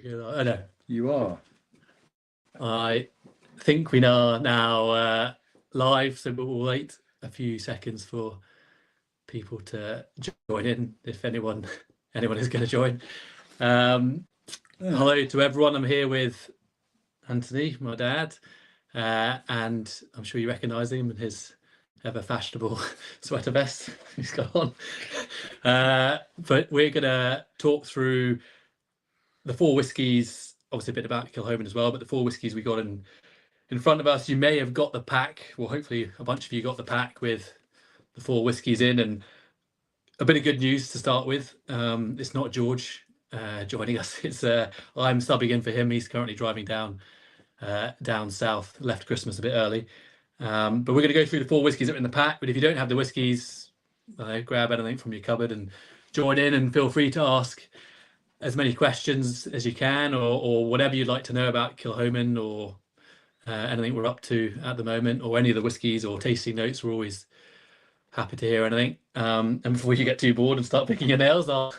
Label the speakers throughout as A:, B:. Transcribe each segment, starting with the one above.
A: we go? Oh no,
B: You are.
A: I think we are now live, so we'll wait a few seconds for people to join in if anyone is going to join. Hello to everyone. I'm here with Anthony, my dad, and I'm sure you recognise him in his ever fashionable sweater vest he's got on. But we're going to talk through the 4 whiskies, obviously a bit about Kilchoman as well, but the 4 whiskies we got in front of us. You may have got the pack, well, hopefully a bunch of you got the pack with the 4 whiskies in, and a bit of good news to start with. It's not George joining us. It's I'm subbing in for him. He's currently driving down south, left Christmas a bit early. But we're going to go through the 4 whiskies that are in the pack. But if you don't have the whiskies, grab anything from your cupboard and join in, and feel free to ask as many questions as you can, or whatever you'd like to know about Kilchoman, or anything we're up to at the moment, or any of the whiskies or tasting notes. We're always happy to hear anything. And before you get too bored and start picking your nails, I'll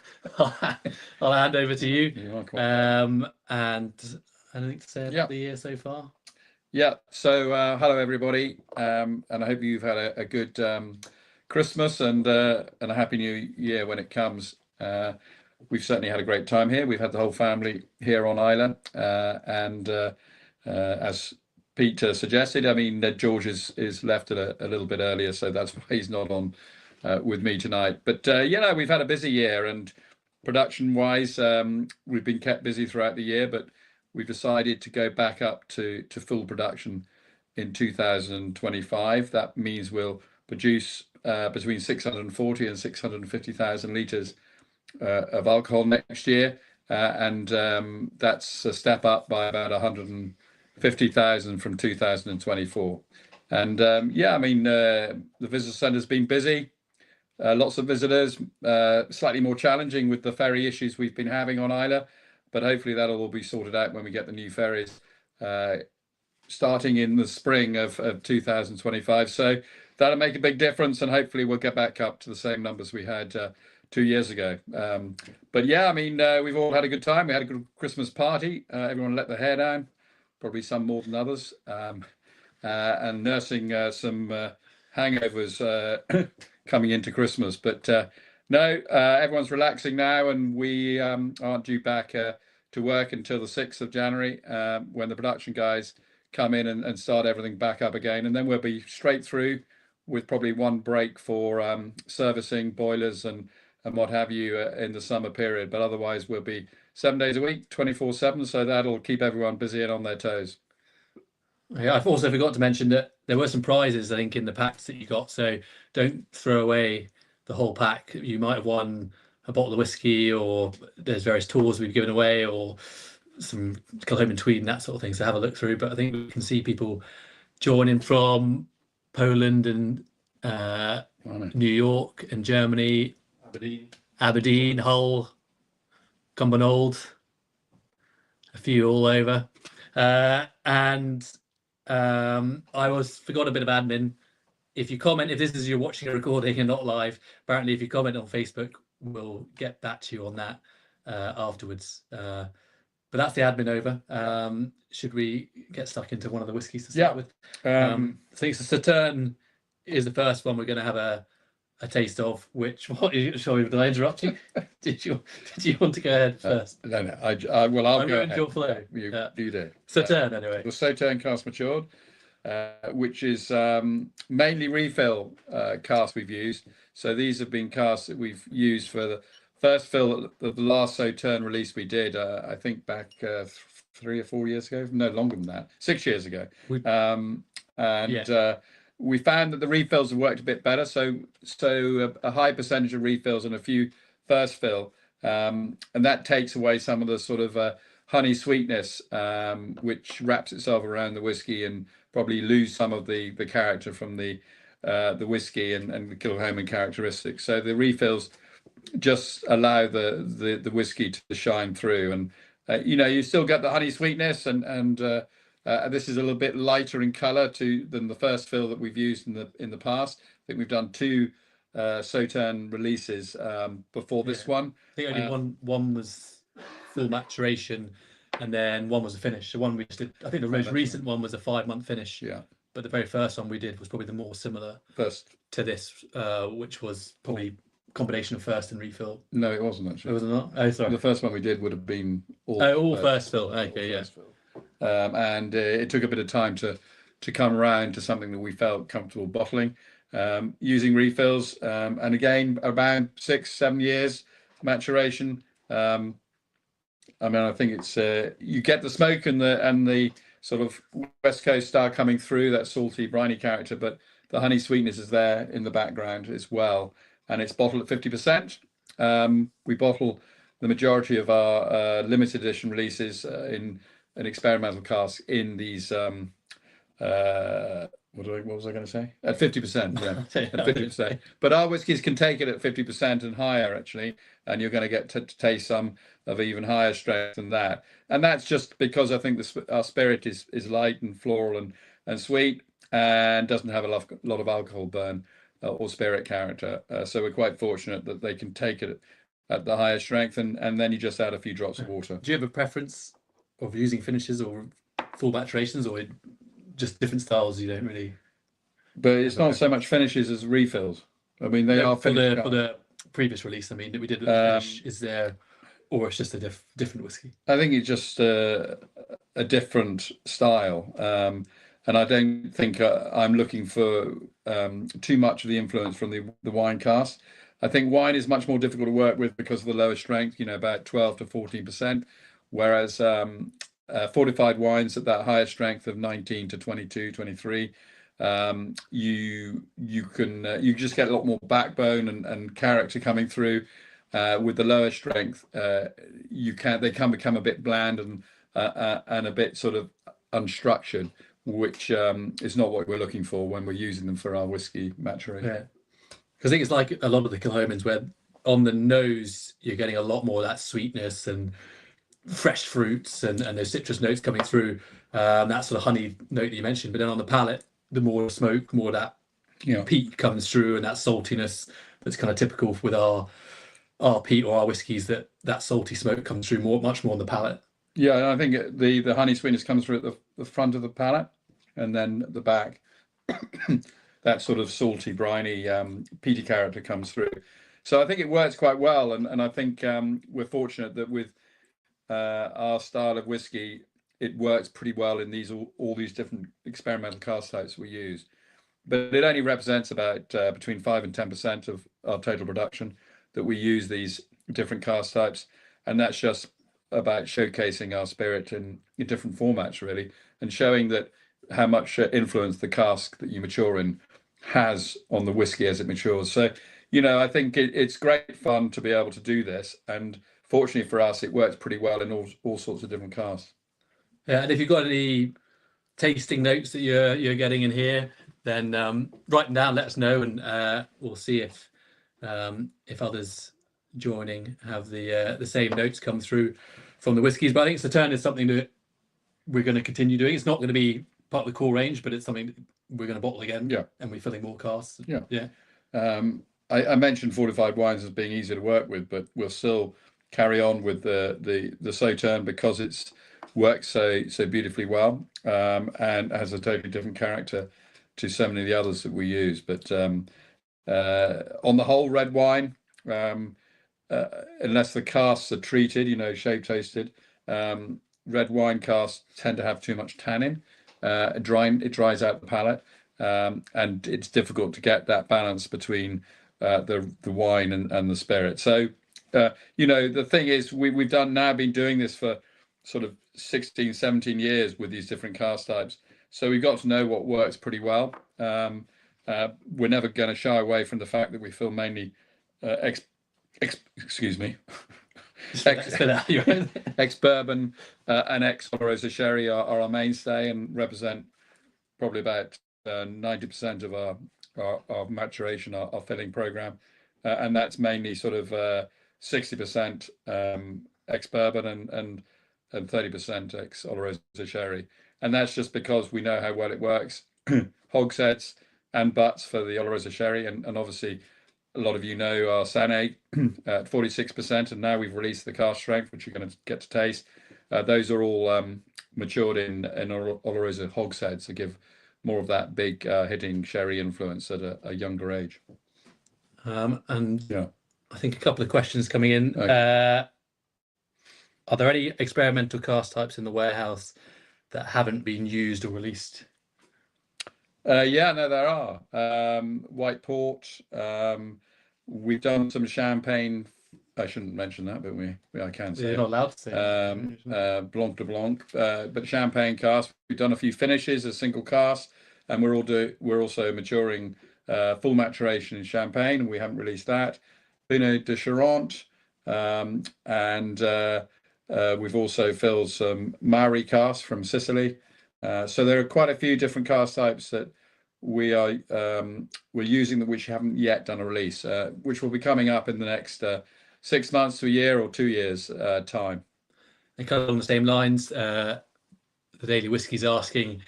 A: hand over to you. And anything to say about the year so far?
B: Yeah. So hello everybody, and I hope you've had a good Christmas and a happy New Year when it comes. We've certainly had a great time here. We've had the whole family here on Islay, and as Peter suggested, I mean, George is left a little bit earlier, so that's why he's not on with me tonight. But we've had a busy year, and production-wise, we've been kept busy throughout the year, but we've decided to go back up to full production in 2025. That means we'll produce between 640 and 650,000 litres of alcohol next year, and that's a step up by about 150,000 from 2024. And the visitor centre's been busy, lots of visitors, slightly more challenging with the ferry issues we've been having on Islay, but hopefully that'll all be sorted out when we get the new ferries starting in the spring of 2025. So that'll make a big difference, and hopefully we'll get back up to the same numbers we had 2 years ago. But we've all had a good time. We had a good Christmas party. Everyone let their hair down, probably some more than others, and nursing some hangovers coming into Christmas. But everyone's relaxing now, and we aren't due back to work until the 6th of January, when the production guys come in and start everything back up again. And then we'll be straight through with probably one break for servicing boilers and what have you in the summer period. But otherwise we'll be 7 days a week, 24/7. So that'll keep everyone busy and on their toes.
A: Yeah, I've also forgot to mention that there were some prizes, I think, in the packs that you got. So don't throw away the whole pack. You might have won a bottle of whiskey, or there's various tours we've given away, or some Kilchoman tweed and that sort of thing. So have a look through. But I think we can see people joining from Poland and New York and Germany, Aberdeen, Hull, Cumbernauld, a few all over. And I forgot a bit of admin. If you comment, if this is you're watching a recording and not live, apparently if you comment on Facebook, we'll get back to you on that afterwards. But that's the admin over. Should we get stuck into one of the whiskies to start with? I think Sauternes is the first one we're going to have a taste of. Sorry, did I interrupt you? Did you want to go ahead first?
B: No. I'll go ahead.
A: Your flow.
B: You do.
A: Sauternes, anyway.
B: The Sauternes Cask Matured, which is mainly refill casks we've used. So these have been casks that we've used for the first fill of the last Sauternes release we did, I think back 3 or 4 years ago. No, longer than that. 6 years ago. We found that the refills have worked a bit better. So a high percentage of refills and a few first fill. And that takes away some of the sort of honey sweetness, which wraps itself around the whiskey, and probably lose some of the character from the whiskey and the Kilchoman characteristics. So the refills just allow the whiskey to shine through, and you still get the honey sweetness, and this is a little bit lighter in colour than the first fill that we've used in the past. I think we've done 2 Sauternes releases before this one.
A: I think only one was full maturation, and then one was a finish. The one we just did, I think the most recent one was a 5-month finish.
B: Yeah.
A: But the very first one we did was probably the more similar to this, which was probably combination of first and refill.
B: No, it wasn't actually.
A: It was not. Oh, sorry.
B: The first one we did would have been
A: all first fill. Okay,
B: yeah. And it took a bit of time to come around to something that we felt comfortable bottling, using refills, and again around 6-7 years maturation. I mean, I think it's you get the smoke and the sort of West Coast style coming through, that salty, briny character, but the honey sweetness is there in the background as well. And it's bottled at 50%. We bottle the majority of our limited edition releases in an experimental cask in these. What was I going to say? At 50%, yeah, at 50%. But our whiskies can take it at 50% and higher, actually, and you're going to get to taste some of even higher strength than that. And that's just because I think our spirit is light and floral and sweet, and doesn't have a lot of alcohol burn or spirit character. So we're quite fortunate that they can take it at the higher strength, and then you just add a few drops of water.
A: Do you have a preference of using finishes or full maturations, or just different styles? You don't really.
B: But it's not so much finishes as refills. I mean, they are finished
A: for the previous release. I mean, that we did. Finish, is there, or it's just a different whiskey?
B: I think it's just a different style, and I don't think I'm looking for too much of the influence from the wine cask. I think wine is much more difficult to work with because of the lower strength. You know, about 12 to 14%, whereas fortified wines at that higher strength of 19 to 22, 23, you just get a lot more backbone and character coming through. With the lower strength, they can become a bit bland and a bit sort of unstructured, which is not what we're looking for when we're using them for our whiskey maturation.
A: Yeah, because I think it's like a lot of the Kilchomans where on the nose you're getting a lot more of that sweetness and fresh fruits and those citrus notes coming through, that sort of honey note that you mentioned. But then on the palate, the more smoke, more that peat comes through, and that saltiness that's kind of typical with our peat or our whiskies, that salty smoke comes through much more on the palate.
B: Yeah, and I think the honey sweetness comes through at the front of the palate, and then at the back, that sort of salty, briny, peaty character comes through. So I think it works quite well, and I think we're fortunate that with our style of whiskey, it works pretty well in all these different experimental cask types we use. But it only represents about between 5 and 10% of our total production that we use these different cask types, and that's just about showcasing our spirit in different formats, really, and showing that how much influence the cask that you mature in has on the whiskey as it matures. So, I think it's great fun to be able to do this, and fortunately for us, it works pretty well in all sorts of different casks.
A: Yeah, and if you've got any tasting notes that you're getting in here, then write them down, let us know, and we'll see if others joining have the same notes come through from the whiskies. But I think Sauternes is something that we're going to continue doing. It's not going to be part of the core range, but it's something that we're going to bottle again. Yeah, and we're filling more casks. Yeah.
B: I mentioned fortified wines as being easier to work with, but we'll still carry on with the Sauternes because it's works so beautifully well, and has a totally different character to so many of the others that we use. But on the whole, red wine, unless the casks are treated, shape toasted, red wine casks tend to have too much tannin. It dries out the palate, and it's difficult to get that balance between the wine and the spirit. So the thing is, we've been doing this for sort of 16, 17 years with these different cask types. So we've got to know what works pretty well. We're never going to shy away from the fact that we fill mainly excuse me, ex-bourbon and ex-Oloroso sherry are our mainstay and represent probably about 90% of our maturation, our filling program, and that's mainly sort of 60% ex-bourbon and 30% ex-Oloroso sherry, and that's just because we know how well it works. Hogsheads and butts for the Oloroso sherry, and obviously a lot of you know our Sanaig at 46%, and now we've released the Cask Strength, which you're going to get to taste. Those are all matured in Olorosa hogsheads to give more of that big hitting sherry influence at a younger age.
A: And
B: Yeah.
A: I think a couple of questions coming in.
B: Okay.
A: Are there any experimental cask types in the warehouse that haven't been used or released?
B: Yeah, no, there are. White port. We've done some champagne. I shouldn't mention that, but I can say
A: You're not allowed to say.
B: Blanc de Blanc, but champagne cask. We've done a few finishes as single cask, and we're also maturing full maturation in champagne, and we haven't released that. Pinot de Charente, and we've also filled some Maori cask from Sicily. So there are quite a few different cask types that we're using, that which haven't yet done a release, which will be coming up in the next 6 months to a year or 2 years time.
A: And kind of on the same lines, the Daily Whiskies asking,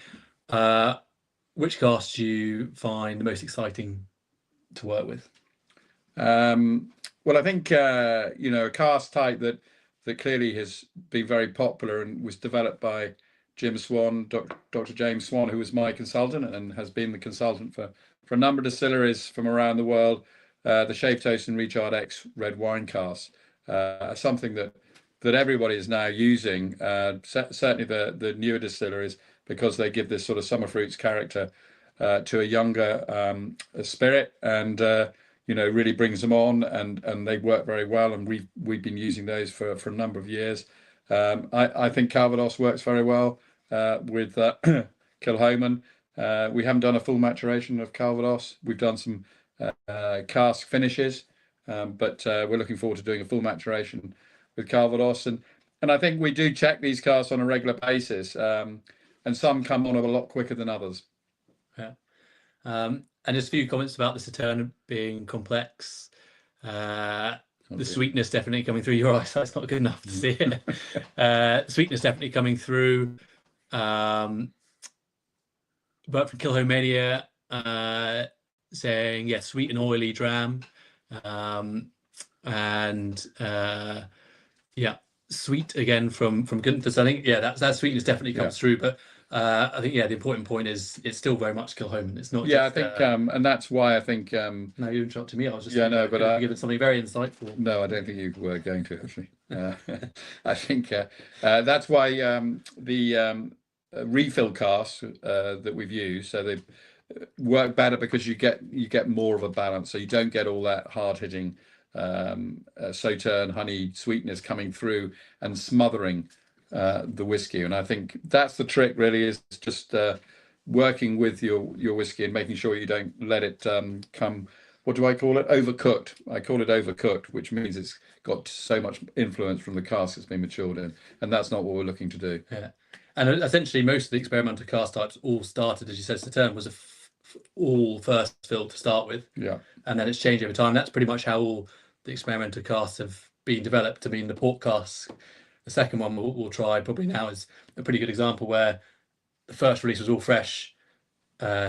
A: which cask do you find the most exciting to work with?
B: Well, I think a cask type that clearly has been very popular and was developed by Jim Swan, Dr. James Swan, who was my consultant and has been the consultant for a number of distilleries from around the world. The Shavetoast and Richard X red wine cask, something that everybody is now using. Certainly the newer distilleries, because they give this sort of summer fruits character to a younger spirit, and really brings them on, and they work very well. And we've been using those for a number of years. I think Calvados works very well with Kilchoman. We haven't done a full maturation of Calvados. We've done some cask finishes, but we're looking forward to doing a full maturation with Calvados. And I think we do check these casks on a regular basis, and some come on a lot quicker than others.
A: Yeah. And just a few comments about the Sauternes being complex. The sweetness definitely coming through. Your eyesight's not good enough to see it. Sweetness definitely coming through. But from Kilchoman saying, yeah, sweet and oily dram. Yeah, sweet again from Gunther. So I think, yeah, that sweetness definitely comes through. But I think, yeah, the important point is it's still very much Kilchoman. It's not.
B: Yeah,
A: just,
B: I think, and that's why I think.
A: No, you interrupted me. I was just given something very insightful.
B: No, I don't think you were going to actually. I think that's why the refill casks that we've used, so they work better because you get more of a balance. So you don't get all that hard hitting Sauternes honey sweetness coming through and smothering the whiskey. And I think that's the trick, really, is just working with your whiskey and making sure you don't let it come, what do I call it? Overcooked. I call it overcooked, which means it's got so much influence from the cask it's been matured in, and that's not what we're looking to do.
A: Yeah, and essentially most of the experimental cask types all started, as you said, Sauternes was all first filled to start with.
B: Yeah,
A: and then it's changed over time. That's pretty much how all the experimental casks have been developed. I mean, the port cask, the second one we'll try probably now, is a pretty good example where the first release was all fresh.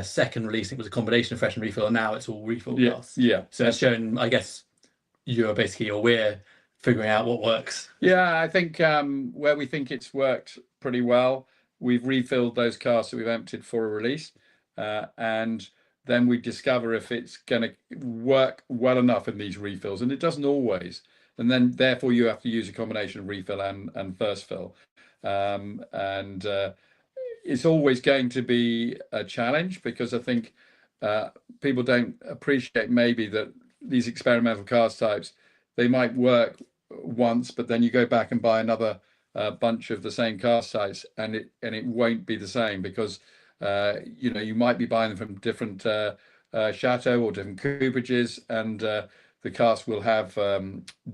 A: Second release, it was a combination of fresh and refill, and now it's all refill casks.
B: Yeah.
A: So it's shown, I guess, we're figuring out what works.
B: Yeah, I think where we think it's worked pretty well, we've refilled those casks that we've emptied for a release, and then we discover if it's going to work well enough in these refills, and it doesn't always. And then therefore you have to use a combination of refill and first fill, and it's always going to be a challenge, because I think people don't appreciate maybe that these experimental cask types, they might work once, but then you go back and buy another bunch of the same cask types, and it won't be the same, because you might be buying them from different chateau or different cooperages, and the cask will have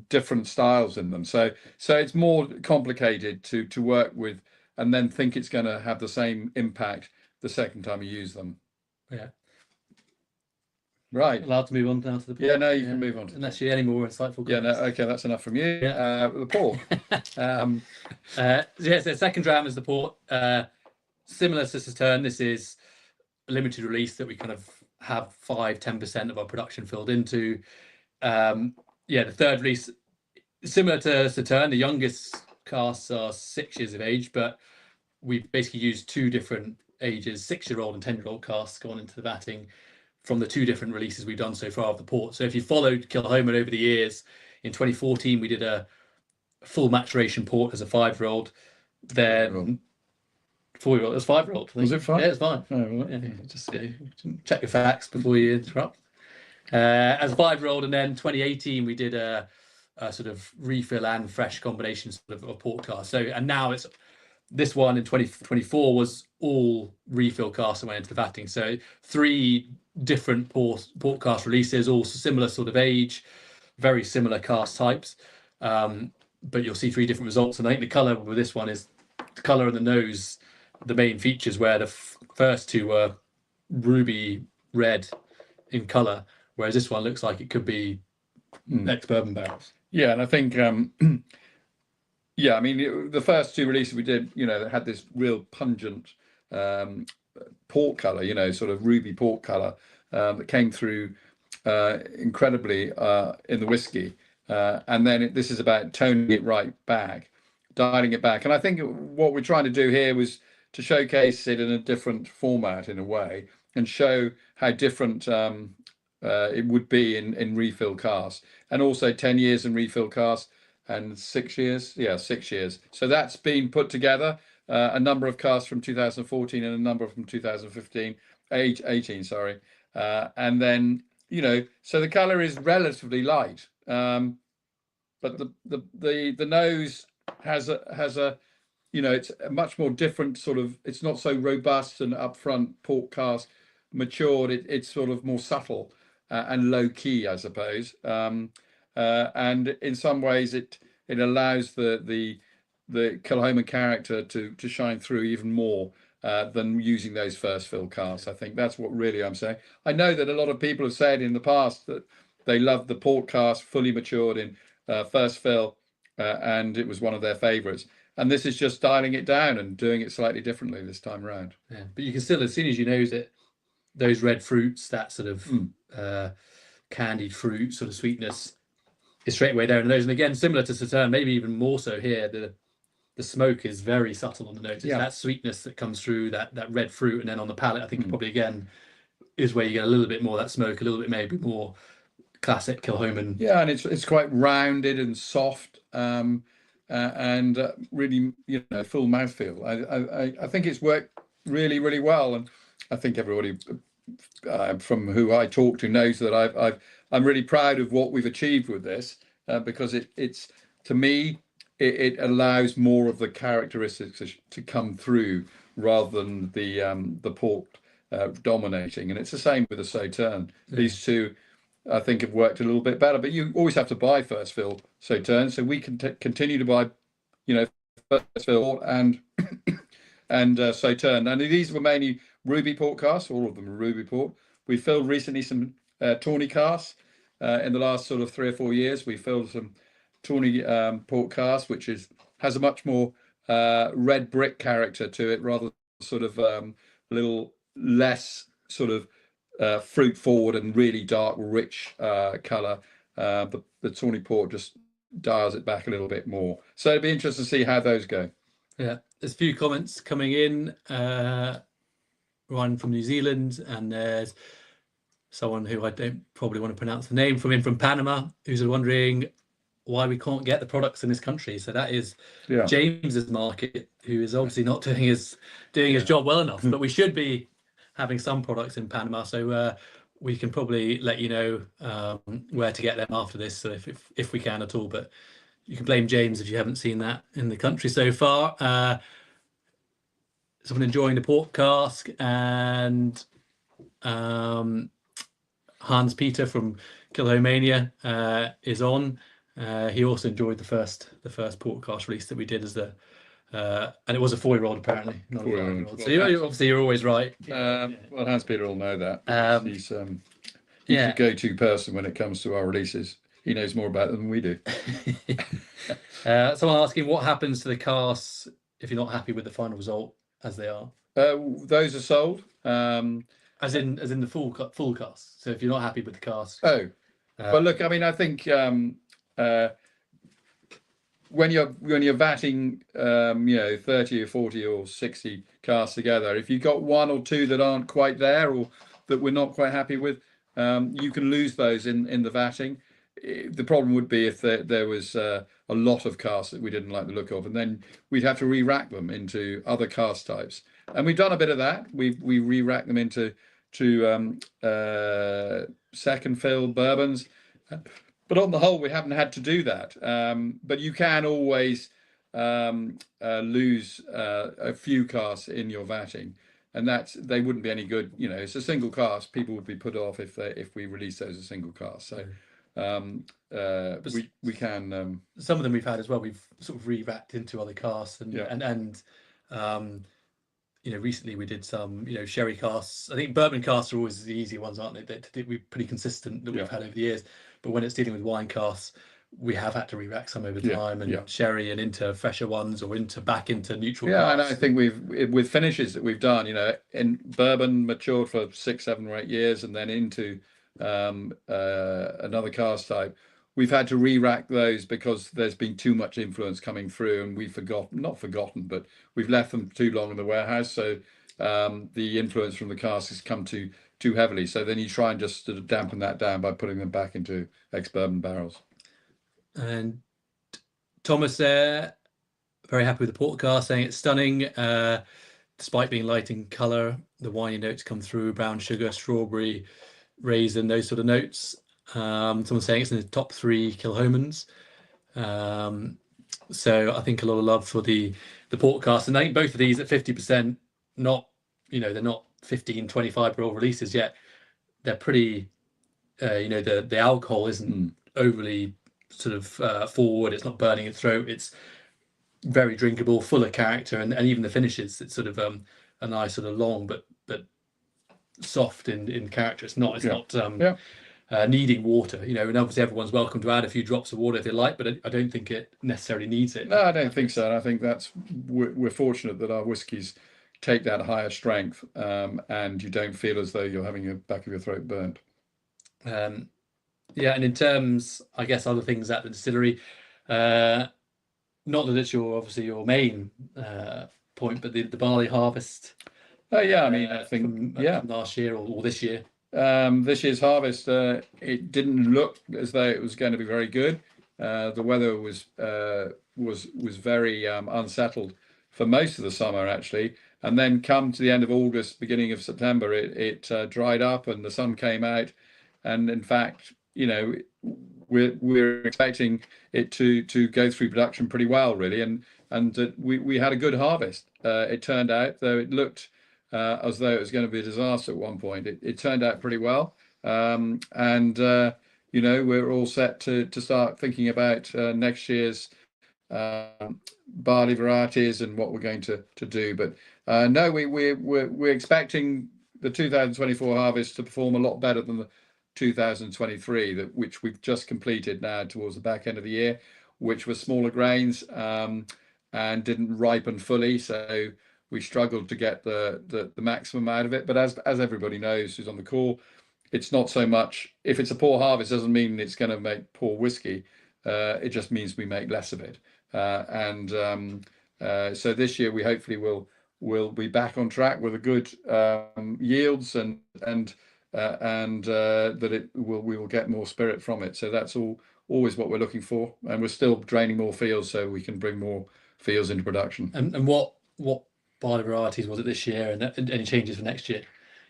B: different styles in them. So it's more complicated to work with, and then think it's going to have the same impact the second time you use them.
A: Yeah.
B: Right.
A: Allowed to move on now to the port?
B: Yeah, no, you can move on.
A: Unless you any more insightful comments.
B: Yeah, no, okay, that's enough from you.
A: Yeah.
B: The port.
A: So the second dram is the port. Similar to Sauternes, this is a limited release that we kind of have 5-10% of our production filled into. yeah, the third release, similar to Sauternes, the youngest casks are 6 years of age, but we basically used two different ages, 6-year-old and 10-year-old casks gone into the vatting from the two different releases we've done so far of the port. So if you followed Kilchoman over the years, in 2014 we did a full maturation port as a 5-year-old, then 4-year-old, it was 5-year-old.
B: Was it 5?
A: Yeah, it's 5.
B: Oh, well,
A: Yeah, just check your facts before you interrupt. As a 5-year-old, and then 2018 we did a sort of refill and fresh combination sort of port cask. So, and now it's this one in 2024 was all refill casks that went into the vatting. So 3 different port cask releases, all similar sort of age, very similar cask types, but you'll see 3 different results. And I think the color with this one is the color and the nose, the main features, where the first 2 were ruby red in color, whereas this one looks like it could be ex-bourbon barrels.
B: Yeah, and I think yeah, I mean, the first 2 releases we did, that had this real pungent port color, sort of ruby port color that came through incredibly in the whiskey. And then this is about toning it right back, dialing it back. And I think what we're trying to do here was to showcase it in a different format in a way, and show how different it would be in refill casks, and also 10 years in refill casks. And 6 years, 6 years. So that's been put together. A number of casks from 2014 and a number from 2015, 18, sorry. And then so the color is relatively light, but the nose has a it's a much more different sort of. It's not so robust and upfront port cask matured. It's sort of more subtle and low key, I suppose. And in some ways it allows the Kilchoman character to shine through even more than using those first fill casks. I think that's what really I'm saying. I know that a lot of people have said in the past that they love the port cask fully matured in first fill, and it was one of their favorites. And this is just dialing it down and doing it slightly differently this time around.
A: Yeah, but you can still, as soon as you nose it, those red fruits, that sort of candied fruit sort of sweetness is straight away there in the nose. And again, similar to Sauternes, maybe even more so here, the smoke is very subtle on the nose. It's that sweetness that comes through, that red fruit, and then on the palate, I think probably again is where you get a little bit more of that smoke, a little bit maybe more classic Kilchoman.
B: Yeah, and it's quite rounded and soft, and really full mouthfeel. I think it's worked really, really well, and I think everybody from who I talk to knows that I'm really proud of what we've achieved with this, because it's to me it allows more of the characteristics to come through rather than the port dominating. And it's the same with the Sauternes. These two, I think, have worked a little bit better. But you always have to buy first fill Sauternes, so we can continue to buy, first fill and Sauternes. And these were mainly ruby port casks. All of them are ruby port. We filled recently some tawny casks. In the last sort of 3 or 4 years, we filled some tawny port cask, which has a much more red brick character to it, rather sort of a little less sort of fruit forward and really dark, rich color. But the tawny port just dials it back a little bit more. So it'd be interesting to see how those go.
A: Yeah, there's a few comments coming in. One from New Zealand, and there's someone who I don't probably want to pronounce the name from Panama, who's wondering why we can't get the products in this country. So that is James's market, who is obviously not doing his job well enough. But we should be having some products in Panama, so we can probably let you know where to get them after this, so if we can at all. But you can blame James if you haven't seen that in the country so far. Someone enjoying the port cask, and Hans Peter from Kilchomania is on. He also enjoyed the first port cask release that we did as the and it was a 4-year-old apparently, not a 5-year-old. So you're always right.
B: Well, Hans Peter will know that. He's the go-to person when it comes to our releases. He knows more about them than we do.
A: Someone asking what happens to the casks if you're not happy with the final result as they are.
B: Those are sold.
A: As in the full cast. So if you're not happy with the cast.
B: But look, I mean, I think when you're vatting, 30 or 40 or 60 casks together, if you've got one or two that aren't quite there or that we're not quite happy with, you can lose those in the vatting. The problem would be if there was a lot of casks that we didn't like the look of, and then we'd have to re-rack them into other cask types. And we've done a bit of that. We re-rack them into second fill bourbons. But on the whole, we haven't had to do that. But you can always lose a few casks in your vatting, and they wouldn't be any good. It's a single cask. People would be put off if we release those as single casks. So we can.
A: Some of them we've had as well. We've sort of re-vacked into other casks, and recently we did some sherry casks. I think bourbon casks are always the easy ones, aren't they? We're pretty consistent that we've had over the years. But when it's dealing with wine casks, we have had to re-rack some over time, and sherry and into fresher ones or back into neutral.
B: Yeah, and I think with finishes that we've done, in bourbon matured for 6, 7, or 8 years, and then into another cask type, we've had to re-rack those because there's been too much influence coming through, and we've not forgotten, but we've left them too long in the warehouse. So the influence from the cask has come too heavily. So then you try and just sort of dampen that down by putting them back into ex-bourbon barrels.
A: And Thomas there, very happy with the portcast, saying it's stunning. Despite being light in colour, the winey notes come through: brown sugar, strawberry, raisin, those sort of notes. Someone's saying it's in the top 3 Kilchomans. So I think a lot of love for the portcast, and I think both of these at 50%, not they're not 15, 25-year-old releases yet. They're pretty, the alcohol isn't overly sort of forward. It's not burning your throat. It's very drinkable, full of character, and even the finishes. It's sort of a nice sort of long but soft in character. It's not needing water, and obviously everyone's welcome to add a few drops of water if they like, but I don't think it necessarily needs it.
B: No, I don't think so. And I think we're fortunate that our whiskies take that higher strength, and you don't feel as though you're having the back of your throat burnt.
A: And in terms, I guess, other things at the distillery, not that it's obviously your main point, but the barley harvest.
B: Oh yeah, I mean, I think
A: from last year or this year.
B: This year's harvest, it didn't look as though it was going to be very good. The weather was very unsettled for most of the summer, actually, and then come to the end of August, beginning of September, it dried up and the sun came out, and in fact, we're expecting it to go through production pretty well, really, and we had a good harvest. It turned out, though it looked as though it was going to be a disaster at one point, it turned out pretty well, and we're all set to start thinking about next year's barley varieties and what we're going to do. But no, we're expecting the 2024 harvest to perform a lot better than the 2023, which we've just completed now towards the back end of the year, which was smaller grains and didn't ripen fully, so we struggled to get the maximum out of it. But as everybody knows who's on the call, it's not so much, if it's a poor harvest doesn't mean it's going to make poor whiskey. It just means we make less of it. So this year we hopefully will be back on track with a good yields and that we will get more spirit from it. So that's always what we're looking for, and we're still draining more fields so we can bring more fields into production.
A: And what barley varieties was it this year, and any changes for next year?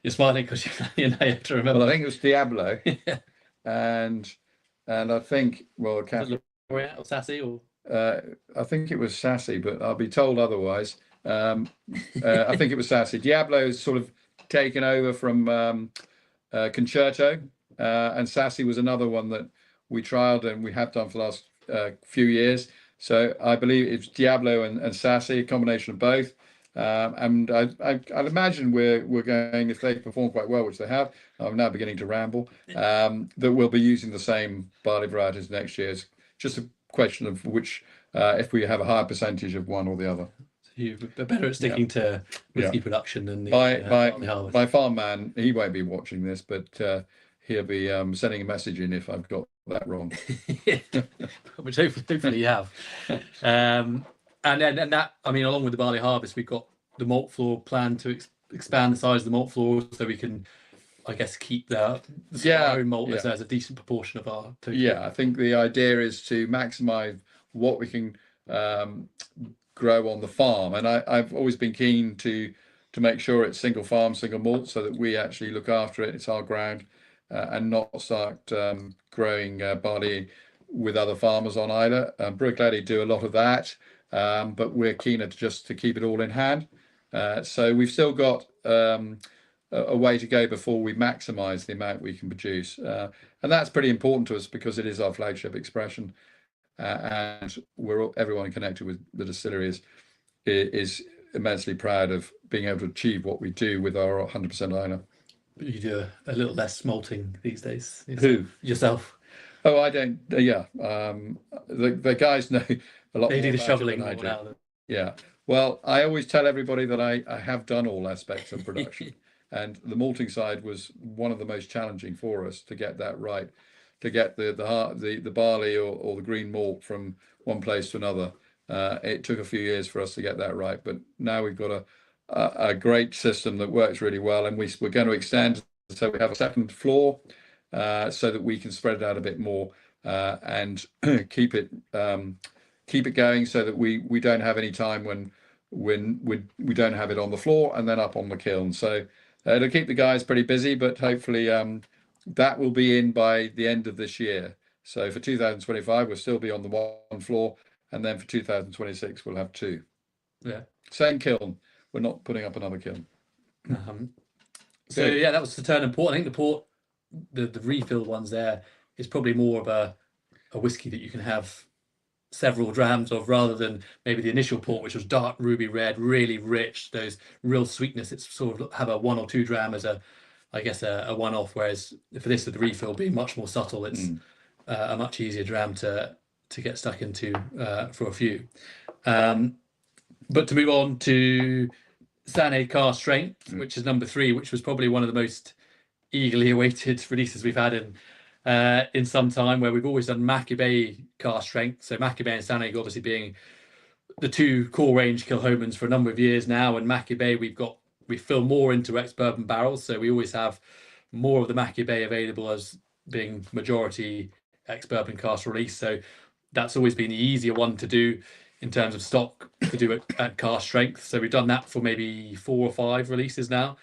A: You're smiling because you have to remember.
B: Well, I think it was Diablo,
A: yeah.
B: and I think
A: or Sassy, or
B: I think it was Sassy, but I'll be told otherwise. I think it was Sassy. Diablo is sort of taken over from Concerto, and Sassy was another one that we trialed and we have done for the last few years. So I believe it's Diablo and Sassy, a combination of both. And I'd imagine we're going, if they perform quite well, which they have, I'm now beginning to ramble, that we'll be using the same barley varieties next year. It's just a question of which, if we have a higher percentage of one or the other.
A: So you're better at sticking to whiskey production than the
B: my farm man. He won't be watching this, but he'll be sending a message in if I've got that wrong.
A: Which hopefully you have. And that, I mean, along with the barley harvest, we've got the malt floor planned to expand the size of the malt floor so we can, I guess, keep our own malt as a decent proportion of our total.
B: Yeah, I think the idea is to maximise what we can grow on the farm, and I've always been keen to make sure it's single farm, single malt, so that we actually look after it. It's our ground, and not start growing barley with other farmers on either. Brooklady do a lot of that, but we're keener to keep it all in hand. So we've still got a way to go before we maximise the amount we can produce, and that's pretty important to us because it is our flagship expression, and everyone connected with the distillery is immensely proud of being able to achieve what we do with our 100% liner.
A: You do a little less malting these days.
B: Who?
A: Yourself?
B: Oh, I don't. Yeah, the guys know a lot.
A: They do the shoveling
B: more
A: more now.
B: Yeah. Well, I always tell everybody that I have done all aspects of production, and the malting side was one of the most challenging for us to get that right, to get the barley or the green malt from one place to another. It took a few years for us to get that right, but now we've got a great system that works really well, and we're going to extend, so we have a second floor, so that we can spread it out a bit more, and keep it going, so that we don't have any time when we don't have it on the floor and then up on the kiln. So it'll keep the guys pretty busy, but hopefully that will be in by the end of this year. So for 2025 we'll still be on the one floor, and then for 2026 we'll have two.
A: Yeah.
B: Same kiln. We're not putting up another kiln.
A: So yeah, that was the turning point. I think the port, the refilled ones there, is probably more of a whiskey that you can have several drams of, rather than maybe the initial port, which was dark ruby red, really rich, those real sweetness. It's sort of have a 1 or 2 dram as a one-off, whereas for this, with the refill being much more subtle, it's a much easier dram to get stuck into for a few. But to move on to Sanaig Cask Strength, which is number 3, which was probably one of the most eagerly awaited releases we've had in some time, where we've always done Mackay Cask Strength. So Mackay and Sanaig obviously being the 2 core range Kilchomans for a number of years now, and Mackay we fill more into ex-bourbon barrels, so we always have more of the Mackay available as being majority ex-bourbon cask release. So that's always been the easier one to do in terms of stock to do it at Cask Strength. So we've done that for maybe 4 or 5 releases now.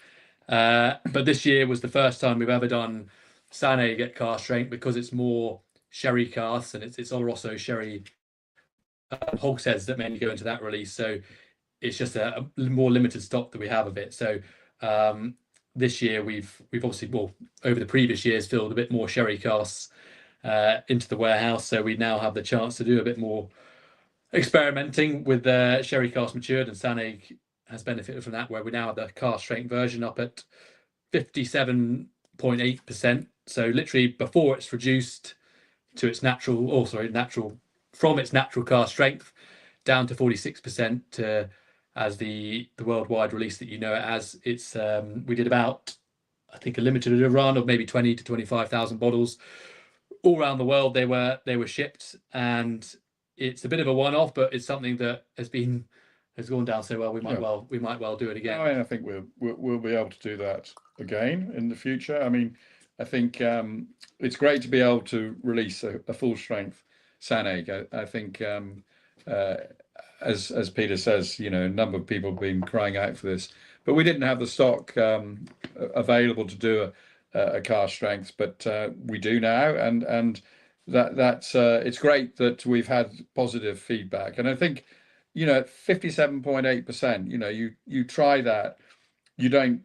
A: But this year was the first time we've ever done Sanaig at Cask Strength, because it's more sherry casks, and it's Oloroso sherry hogsheads that mainly go into that release. So it's just a more limited stock that we have of it. So this year we've obviously, well, over the previous years, filled a bit more sherry casks into the warehouse. So we now have the chance to do a bit more experimenting with the Sherry Cask Matured, and Sanaig has benefited from that, where we now have the Cask Strength version up at 57.8%. So literally before it's reduced to its from its natural cask strength down to 46% as the worldwide release that you know it as. It's we did about, I think, a limited run of maybe 20 to 25,000 bottles all around the world. They were shipped, and it's a bit of a one-off, but it's something that has gone down so well. We might well do it again.
B: I mean, I think we'll be able to do that again in the future. I mean, I think it's great to be able to release a full strength Sanaig. I think as Peter says, you know, a number of people have been crying out for this, but we didn't have the stock available to do a cask strength, but we do now, and that's it's great that we've had positive feedback. And I think, you know, at 57.8%, you know, you try that, you don't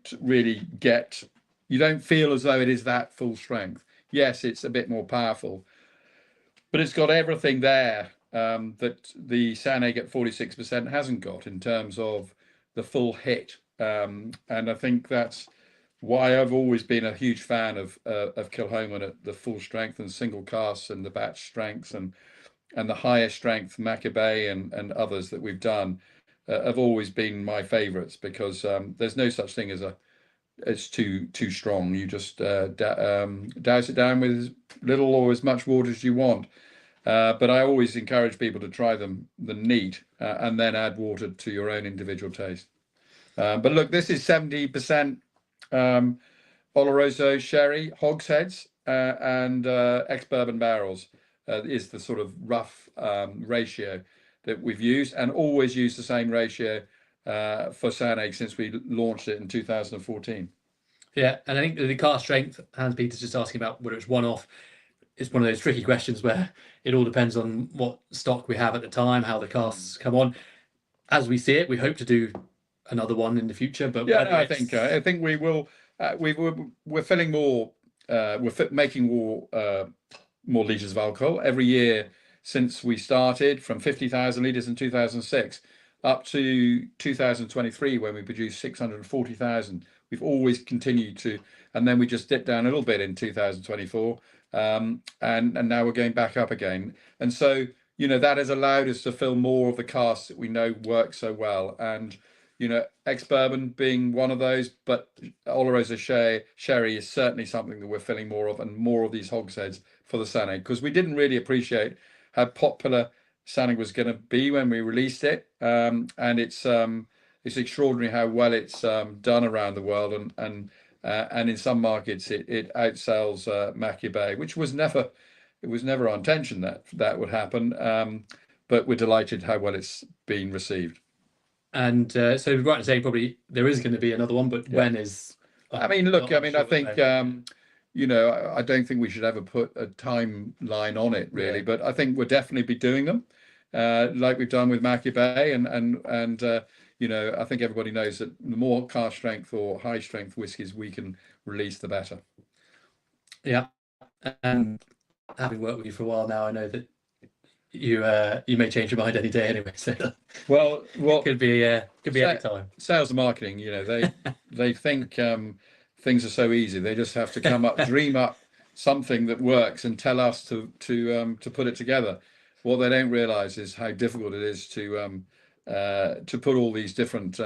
B: feel as though it is that full strength. Yes, it's a bit more powerful, but it's got everything there that the Sanaig at 46% hasn't got in terms of the full hit. And I think that's why I've always been a huge fan of Kilchoman at the full strength and single casks and the batch strengths and the higher strength Mackay and others that we've done have always been my favourites, because there's no such thing as it's too strong. You just douse it down with as little or as much water as you want. But I always encourage people to try them neat and then add water to your own individual taste. But look, this is 70% Oloroso sherry hogsheads and ex-bourbon barrels is the sort of rough ratio that we've used, and always used the same ratio for Sanaig since we launched it in 2014.
A: Yeah, and I think the cask strength, Hans Peter's just asking about whether it's one-off. It's one of those tricky questions where it all depends on what stock we have at the time, how the casks come on. As we see it, we hope to do another one in the future. But
B: yeah, no, I think we will. We're filling more. We're making more liters of alcohol every year since we started, from 50,000 liters in 2006 up to 2023 when we produced 640,000. We've always continued to, and then we just dipped down a little bit in 2024, and now we're going back up again. And so, you know, that has allowed us to fill more of the casks that we know work so well. And, you know, ex-bourbon being one of those, but Oloroso sherry is certainly something that we're filling more of, and more of these hogsheads for the Sanaig, because we didn't really appreciate how popular Sanaig was going to be when we released it. And it's extraordinary how well it's done around the world, and in some markets it outsells Mackay Bay, which was never our intention that would happen. But we're delighted how well it's been received.
A: And so we're right to say probably there is going to be another one, but when is?
B: I mean, look, I mean, I think you know, I don't think we should ever put a timeline on it really, but I think we'll definitely be doing them like we've done with Mackay Bay, and you know, I think everybody knows that the more cask strength or high strength whiskies we can release, the better.
A: Yeah, and having worked with you for a while now, I know that you may change your mind any day anyway. So
B: well,
A: could be any time.
B: Sales and marketing, you know, they think things are so easy. They just have to come up, dream up something that works, and tell us to put it together. What they don't realise is how difficult it is to put all these different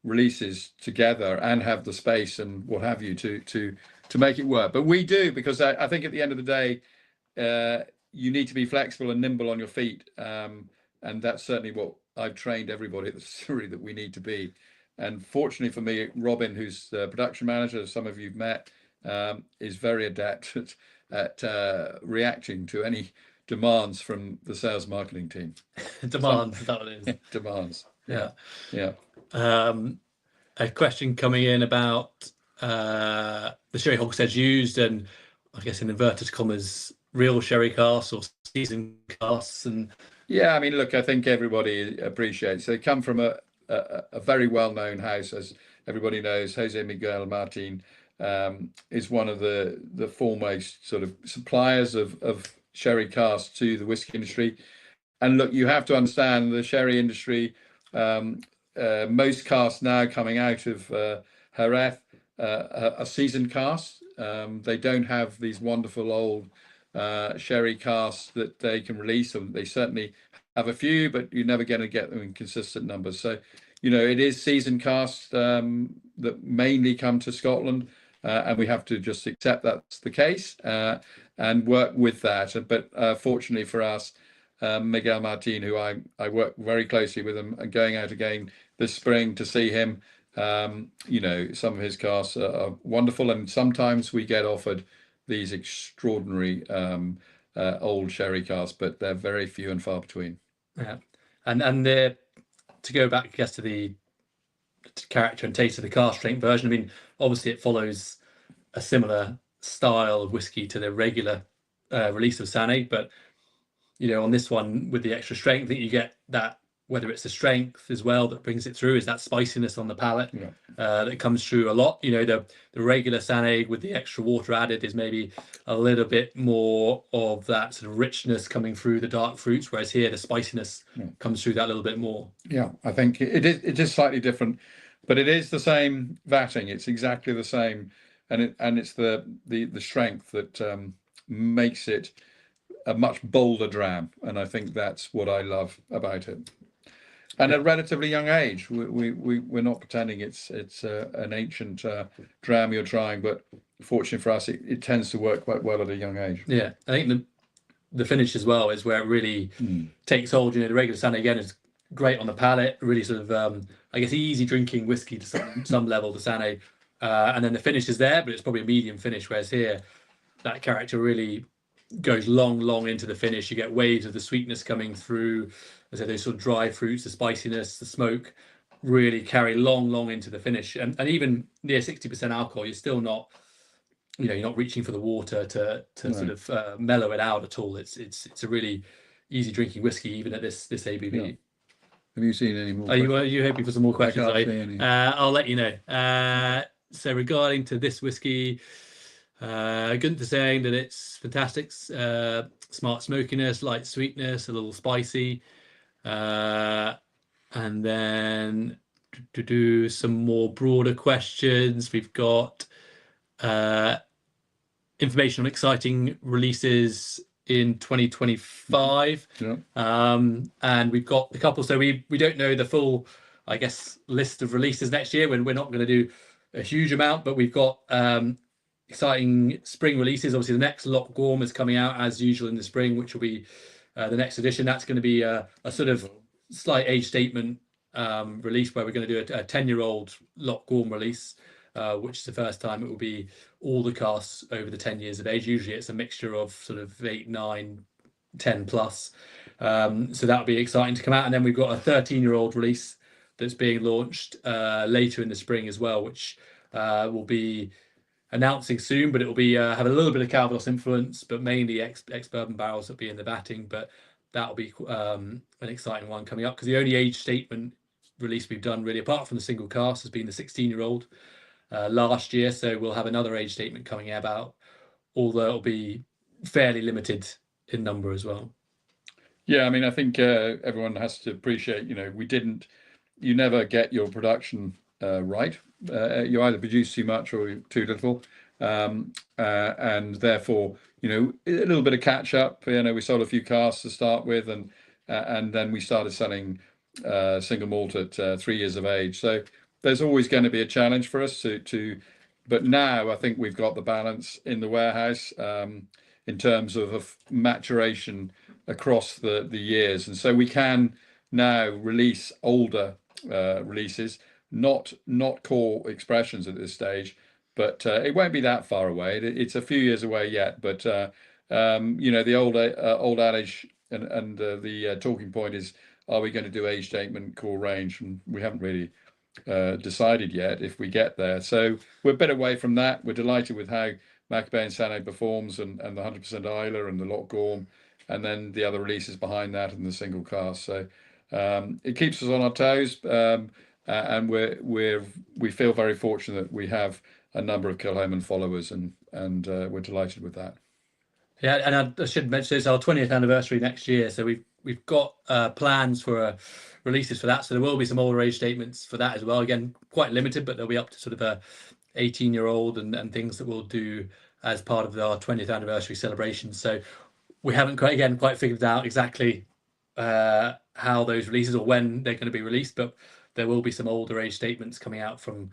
B: releases together and have the space and what have you to make it work. But we do, because I think at the end of the day, you need to be flexible and nimble on your feet, and that's certainly what I've trained everybody at the distillery that we need to be. And fortunately for me, Robin, who's the production manager, some of you've met, is very adept at reacting to any demands from the sales marketing team.
A: Demands, is that what it is?
B: Demands.
A: Yeah. A question coming in about the sherry hogsheads used, and I guess in inverted commas, real sherry casks or seasoned casks. And
B: yeah, I mean, look, I think everybody appreciates they come from a very well-known house, as everybody knows. Jose Miguel Martin is one of the foremost sort of suppliers of sherry casks to the whiskey industry. And look, you have to understand the sherry industry. Most casks now coming out of Jerez are seasoned casks. They don't have these wonderful old sherry casks that they can release. They certainly have a few, but you're never going to get them in consistent numbers. So, you know, it is seasoned casks that mainly come to Scotland, and we have to just accept that's the case and work with that. But fortunately for us, Miguel Martin, who I work very closely with him, and going out again this spring to see him, you know, some of his casks are wonderful, and sometimes we get offered these extraordinary old sherry casks, but they're very few and far between.
A: Yeah, and to go back, I guess, to the character and taste of the cask strength version. I mean, obviously it follows a similar style of whiskey to the regular release of Sanaig, but you know, on this one with the extra strength, I think you get that, whether it's the strength as well that brings it through, is that spiciness on the palate that comes through a lot. You know, the regular Sanaig with the extra water added is maybe a little bit more of that sort of richness coming through the dark fruits, whereas here the spiciness comes through that little bit more.
B: Yeah, I think it is slightly different, but it is the same vatting. It's exactly the same, and it's the strength that makes it a much bolder dram, and I think that's what I love about it. and at a relatively young age. We're not pretending it's an ancient dram you're trying, but fortunately for us, it tends to work quite well at a young age.
A: Yeah, I think the finish as well is where it really takes hold. You know, the regular Sanaig again is great on the palate, really sort of I guess easy drinking whiskey to some level, the Sanaig, and then the finish is there, but it's probably a medium finish. Whereas here, that character really goes long into the finish. You get waves of the sweetness coming through. As I say, those sort of dry fruits, the spiciness, the smoke really carry long into the finish. And even near 60% alcohol, you're still not, you know, you're not reaching for the water to sort of mellow it out at all. It's a really easy drinking whiskey, even at this ABV.
B: Yeah. Have you seen any more?
A: Are you hoping for some more questions?
B: I can't see any.
A: I'll let you know. So regarding to this whiskey, Gunther saying that it's fantastic, smart smokiness, light sweetness, a little spicy, and then to do some more broader questions, we've got information on exciting releases in 2025. And we've got a couple, so we don't know the full, I guess, list of releases next year, when we're not going to do a huge amount, but we've got exciting spring releases. Obviously the next Loch Gorm is coming out as usual in the spring, which will be the next edition. That's going to be a sort of slight age statement release, where we're going to do a 10-year-old Loch Gorm release, which is the first time it will be all the casks over the 10 years of age. Usually it's a mixture of sort of 8, 9, 10 plus. So that'll be exciting to come out. And then we've got a 13-year-old release that's being launched later in the spring as well, which will be announcing soon, but it will be have a little bit of Calvados influence, but mainly ex-bourbon barrels that'll be in the batting. But that'll be an exciting one coming up, because the only age statement release we've done really, apart from the single cask, has been the 16-year-old last year. So we'll have another age statement coming about, although it'll be fairly limited in number as well.
B: Yeah, I mean, I think everyone has to appreciate, you know, you never get your production right. You either produce too much or too little, and therefore, you know, a little bit of catch up. You know, we sold a few casks to start with, and then we started selling single malt at 3 years of age. So there's always going to be a challenge for us but now I think we've got the balance in the warehouse in terms of maturation across the years, and so we can now release older releases, not core expressions at this stage, but it won't be that far away. It's a few years away yet, but you know, the old adage and the talking point is, are we going to do age statement, core range? And we haven't really decided yet if we get there. So we're a bit away from that. We're delighted with how Maccabee and Sanaig performs, and the 100% Isla and the Loch Gorm, and then the other releases behind that and the single cask. So it keeps us on our toes, and we feel very fortunate that we have a number of Kilchoman followers, and we're delighted with that.
A: Yeah, and I should mention it's our 20th anniversary next year, so we've got plans for releases for that. So there will be some older age statements for that as well. Again, quite limited, but they'll be up to sort of a 18-year-old and things that we'll do as part of our 20th anniversary celebration. So we haven't quite figured out exactly how those releases or when they're going to be released, but there will be some older age statements coming out from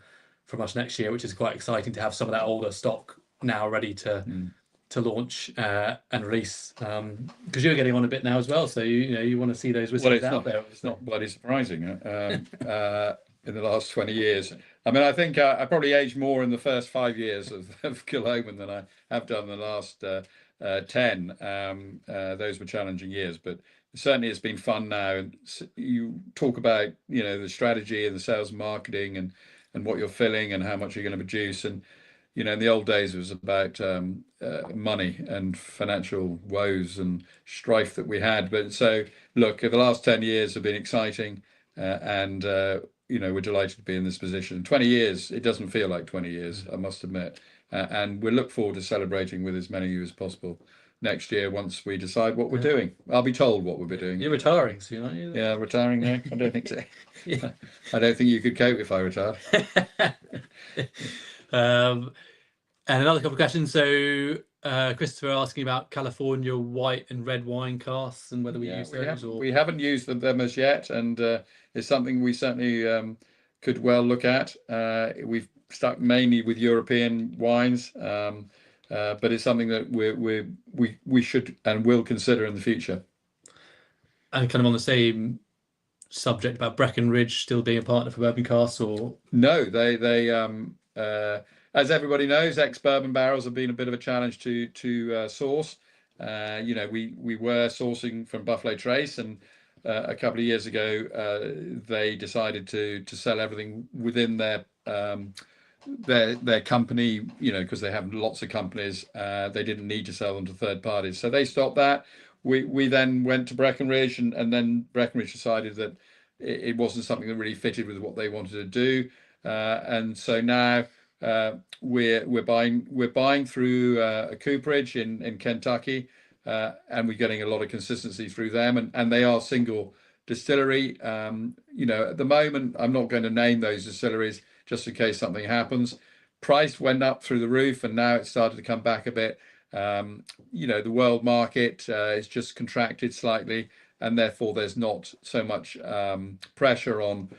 A: us next year, which is quite exciting to have some of that older stock now ready to launch and release, because you're getting on a bit now as well, so you want to see those whiskies out there.
B: It's not bloody surprising in the last 20 years. I mean, I think I probably aged more in the first 5 years of Kilchoman than I have done in the last 10. Those were challenging years, but certainly it's been fun now. And you talk about, you know, the strategy and the sales and marketing and what you're filling and how much you're going to produce. And you know, in the old days, it was about money and financial woes and strife that we had. But so, look, the last 10 years have been exciting, and you know, we're delighted to be in this position. 20 years, it doesn't feel like 20 years, I must admit. And we look forward to celebrating with as many of you as possible next year once we decide what we're doing. I'll be told what we'll be doing.
A: You're retiring soon, aren't you?
B: Yeah, retiring now. I don't think so. Yeah. I don't think you could cope if I retired.
A: And another couple of questions. So Christopher asking about California white and red wine casks and whether we use those.
B: We haven't used them as yet, and is something we certainly could well look at. We've stuck mainly with European wines, but it's something that we should and will consider in the future.
A: And kind of on the same subject about Breckenridge still being a partner for Bourbon Cask, or
B: no, they as everybody knows, ex-bourbon barrels have been a bit of a challenge to source. We were sourcing from Buffalo Trace, and a couple of years ago they decided to sell everything within their company, because they have lots of companies. They didn't need to sell them to third parties, so they stopped that. We then went to Breckenridge, and then Breckenridge decided that it wasn't something that really fitted with what they wanted to do, and so now we're buying through a cooperage in Kentucky, and we're getting a lot of consistency through them, and they are single distillery. At the moment, I'm not going to name those distilleries just in case something happens. Price went up through the roof, and now it's started to come back a bit. The world market is just contracted slightly, and therefore there's not so much pressure on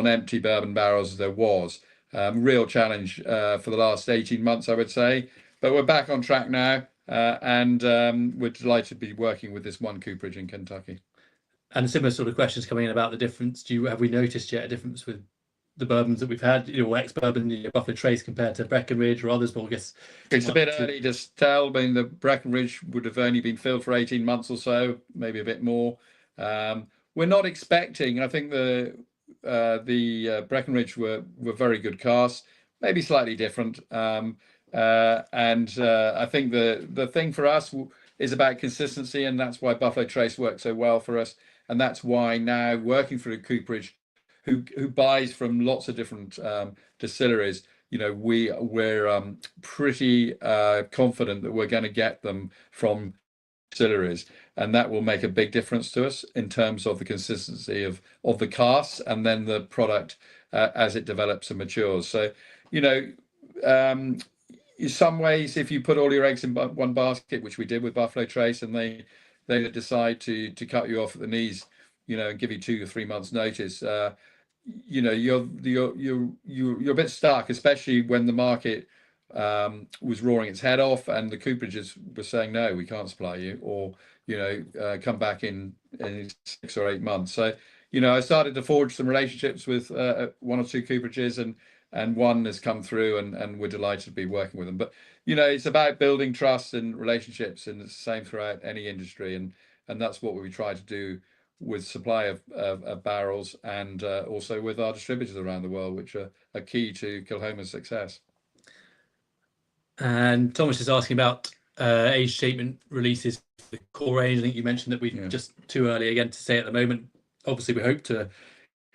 B: empty bourbon barrels as there was. Real challenge for the last 18 months, I would say, but we're back on track now, and we're delighted to be working with this one cooperage in Kentucky.
A: And similar sort of questions coming in about the difference. Have we noticed yet a difference with the bourbons that we've had, ex-bourbon, Buffalo Trace compared to Breckenridge or others? But I guess
B: it's a bit early to tell. I mean, the Breckenridge would have only been filled for 18 months or so, maybe a bit more. We're not expecting. I think the Breckenridge were very good casks, maybe slightly different. And I think the thing for us is about consistency, and that's why Buffalo Trace works so well for us, and that's why now working for a cooperage who buys from lots of different distilleries, we're pretty confident that we're going to get them from distilleries, and that will make a big difference to us in terms of the consistency of the casks and then the product as it develops and matures. So, in some ways, if you put all your eggs in one basket, which we did with Buffalo Trace, and they decide to cut you off at the knees, and give you 2 or 3 months notice, you're a bit stuck, especially when the market was roaring its head off and the cooperages were saying, no, we can't supply you, or come back in 6 or 8 months. So I started to forge some relationships with 1 or 2 cooperages, and one has come through, and we're delighted to be working with them. But it's about building trust and relationships, and it's the same throughout any industry, and that's what we try to do with supply of barrels, and also with our distributors around the world, which are key to Kilchoman's success.
A: And Thomas is asking about age statement releases for the core range. I think you mentioned that we're just too early again to say at the moment. Obviously, we hope to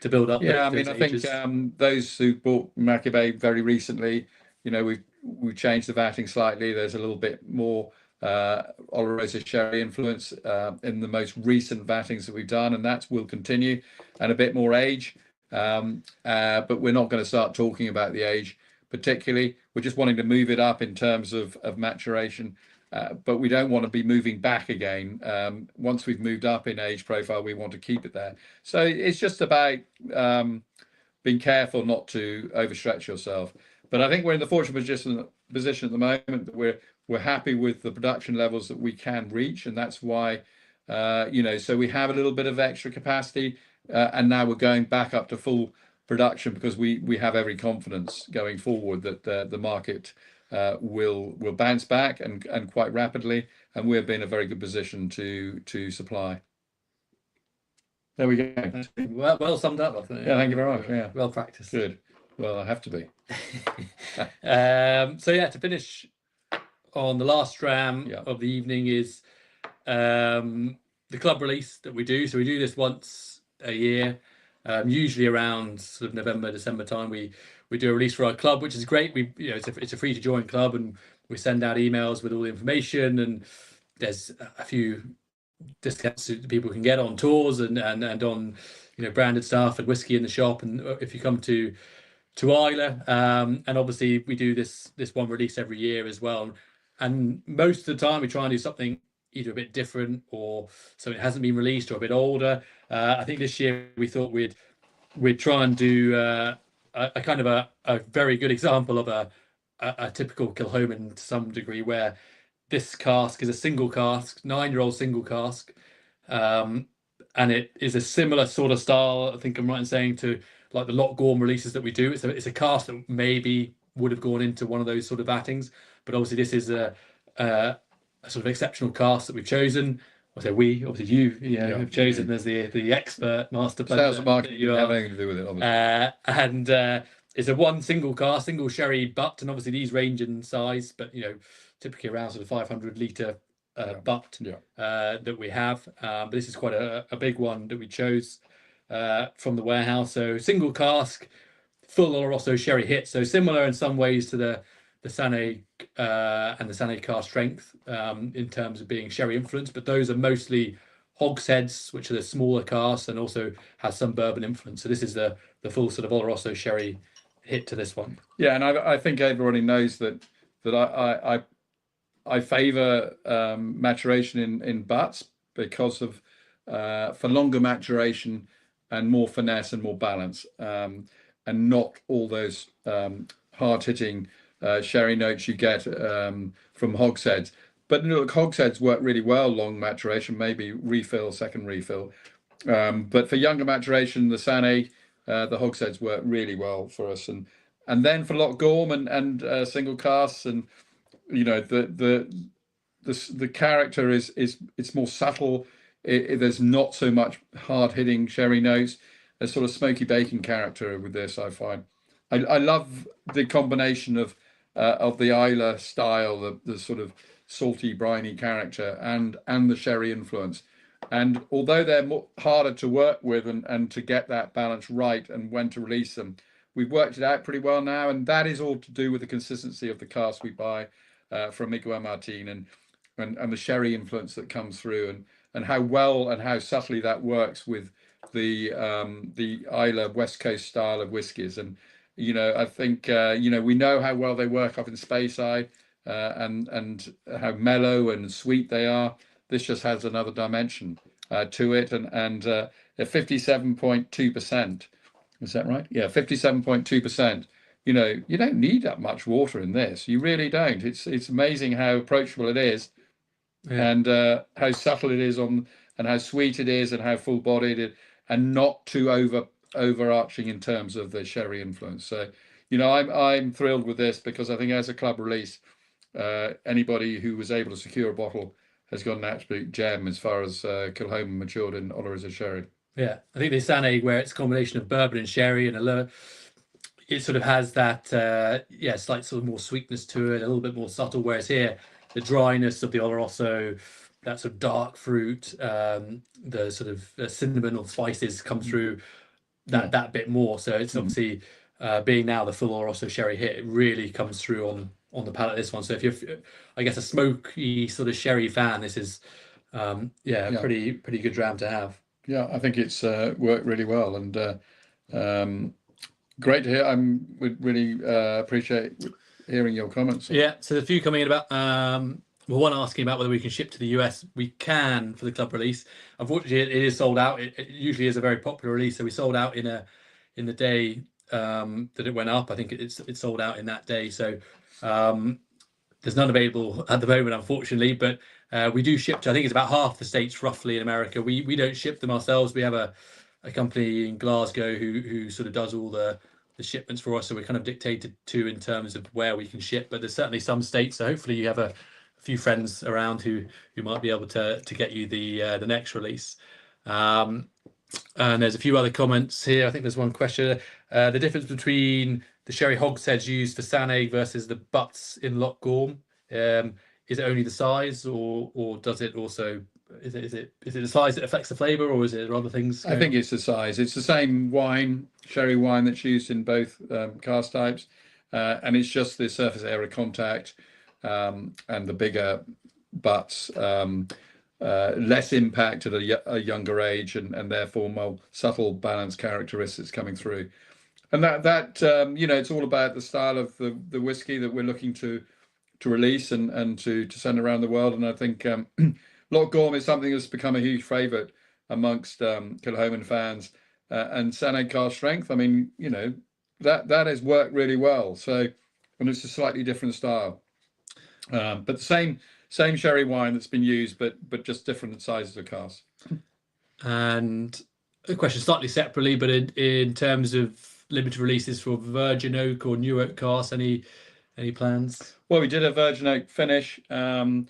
A: build up.
B: Yeah, I mean, I think those who bought Maccabee very recently, we've changed the vatting slightly. There's a little bit more Oloroso sherry influence in the most recent vattings that we've done, and that will continue, and a bit more age. But we're not going to start talking about the age particularly. We're just wanting to move it up in terms of maturation, but we don't want to be moving back again. Once we've moved up in age profile, we want to keep it there. So it's just about being careful not to overstretch yourself. But I think we're in the fortunate position at the moment that we're happy with the production levels that we can reach, and that's why so we have a little bit of extra capacity, and now we're going back up to full production, because we have every confidence going forward that the market will bounce back, and quite rapidly, and we'll be in a very good position to supply. There we go.
A: Well summed up, I think.
B: Yeah, thank you very much. Yeah,
A: well practiced.
B: Good. Well, I have to be.
A: So to finish on, the last dram of the evening is the club release that we do. So we do this once a year, usually around sort of November, December time. We do a release for our club, which is great. It's a free to join club, and we send out emails with all the information, and there's a few discounts that people can get on tours and on branded stuff and whiskey in the shop, and if you come to Isla, and obviously we do this one release every year as well, and most of the time we try and do something either a bit different or something that hasn't been released or a bit older. I think this year we thought we'd we try and do a kind of a very good example of a typical Kilchoman to some degree, where this cask is a single cask, 9-year-old single cask, and it is a similar sort of style. I think I'm right in saying, to like the Loch Gorm releases that we do. It's a cask that maybe would have gone into one of those sort of battings, but obviously this is a sort of exceptional cask that we've chosen. I say we, obviously you have chosen as the expert master blender.
B: Sales and marketing you have anything to do with it, obviously.
A: And it's a one single cask, single sherry butt, and obviously these range in size, but typically around sort of 500 litre butt that we have. But this is quite a big one that we chose from the warehouse. So single cask, full Oloroso sherry hit. So similar in some ways to the Sanaig and the Sanaig Cask Strength in terms of being sherry influenced, but those are mostly hogsheads, which are the smaller casks, and also has some bourbon influence. So this is the full sort of Oloroso sherry hit to this one.
B: Yeah, and I think everybody knows that I favour maturation in butts because of for longer maturation and more finesse and more balance, and not all those hard-hitting sherry notes you get from hogsheads. But look, hogsheads work really well, long maturation, maybe refill, second refill. But for younger maturation, the Sanaig, the hogsheads work really well for us. And then for Loch Gorm and single casks, and the character is it's more subtle. There's not so much hard-hitting sherry notes. A sort of smoky bacon character with this, I find. I love the combination of the Islay style, the sort of salty, briny character, and the sherry influence. And although they're harder to work with and to get that balance right and when to release them, we've worked it out pretty well now. And that is all to do with the consistency of the cask we buy from Miguel Martin and the sherry influence that comes through, and how well and how subtly that works with the Islay West Coast style of whiskies. And I think we know how well they work up in Speyside, and how mellow and sweet they are. This just has another dimension to it, and at 57.2%. Is that right? Yeah, 57.2%. You don't need that much water in this. You really don't. It's amazing how approachable it is, and how subtle it is and how sweet it is, and how full-bodied and not too overarching in terms of the sherry influence. So, I'm thrilled with this, because I think as a club release, anybody who was able to secure a bottle has got an absolute gem as far as Kilchoman matured in Oloroso sherry.
A: Yeah, I think the Sanaig, where it's a combination of bourbon and sherry, and it sort of has that slight sort of more sweetness to it, a little bit more subtle. Whereas here, the dryness of the Oloroso, that sort of dark fruit, the sort of cinnamon or spices come through that bit more. So it's obviously being now the full Oloroso sherry hit, it really comes through on the palate of this one. So if you're, I guess, a smoky sort of sherry fan, this is a pretty good dram to have.
B: Yeah, I think it's worked really well, and great to hear. I would really appreciate hearing your comments.
A: Yeah, so there's a few coming in about one asking about whether we can ship to the US. We can for the club release. Unfortunately, it is sold out. It usually is a very popular release, so we sold out in the day that it went up. I think it's sold out in that day. So there's none available at the moment, unfortunately, but we do ship to, I think it's about half the states roughly in America. We don't ship them ourselves. We have a company in Glasgow who sort of does all the shipments for us, so we're kind of dictated to in terms of where we can ship. But there's certainly some states, so hopefully you have a few friends around who might be able to get you the next release. And there's a few other comments here. I think there's one question: the difference between the sherry hogsheads used for Sanaig versus the butts in Loch Gorm. Is it only the size, or does it also, is it the size that affects the flavour, or is it other things?
B: I think it's the size. It's the same wine, sherry wine, that's used in both cask types, and it's just the surface area contact, and the bigger butts, less impact at a younger age, and therefore more subtle balance characteristics coming through. And that it's all about the style of the whiskey that we're looking to release and to send around the world. And I think Loch Gorm is something that's become a huge favourite amongst Kilchoman fans, and Sanaig Cask Strength. I mean, you know, that has worked really well. So, and it's a slightly different style, but the same sherry wine that's been used, but just different sizes of casks.
A: And a question slightly separately, but in terms of limited releases for virgin oak or new oak casks, any plans?
B: Well, we did a virgin oak finish. I'm